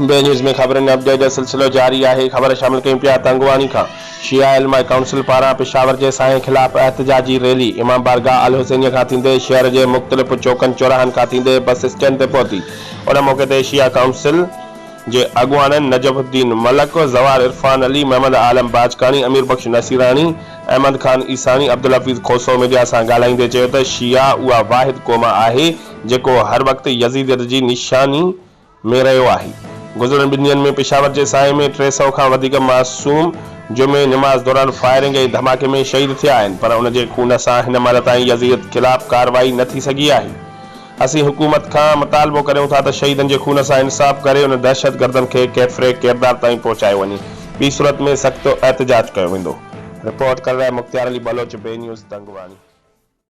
बे न्यूज़ में खबरनि अपडेट जो सिलसिलो जारी है। खबर शामिल कयूं पिया तंगवानी खां। शिया इल्मा काउंसिल पारां पेशावर जे साए खिलाफ़ एहतजाजी रैली इमाम बारगाह अल हुसैनिया खां थींदे शहर के मुख़्तलिफ़ चौकनि चौराहनि खां थींदे बस स्टैंड ते पहुती। उन मौके ते शिया काउंसिल जे अगुवाननि नजफुद्दीन मलक, जवार इरफान अली, मोहम्मद आलम बाजकानी, अमीर बख्श नसीरानी, अहमद खान ईसानी, अब्दुल हफीज़ खोसो मीडिया सां ॻाल्हाईंदे चयो त शिया उहा वाहिद क़ौम आहे जेको हर वक़्तु यज़ीदियत जी निशानी में रहियो आहे। गुज़िरियल 2 ॾींहनि में पेशावर जे साए में 300 खां वधीक मासूम जुमे नमाज़ दौरान फायरिंग ऐं धमाके में शहीद थिया आहिनि, पर उन जे खून सां हिन महिल ताईं यज़ीदियत खिलाफ़ कार्रवाई न थी सघी आहे। असीं हुकूमत खां मुतालबो करियूं था त शहीदनि जे खून सां इंसाफ़ करे उन दहशतगर्दनि खे कैफ़रे किरदार ताईं पहुचायो वञे। ॿी सूरत में सख़्त एहतजाज कयो वेंदो। रिपोर्ट कर रहे मुख्तियार अली बलोच, बे न्यूज़ तंगवानी।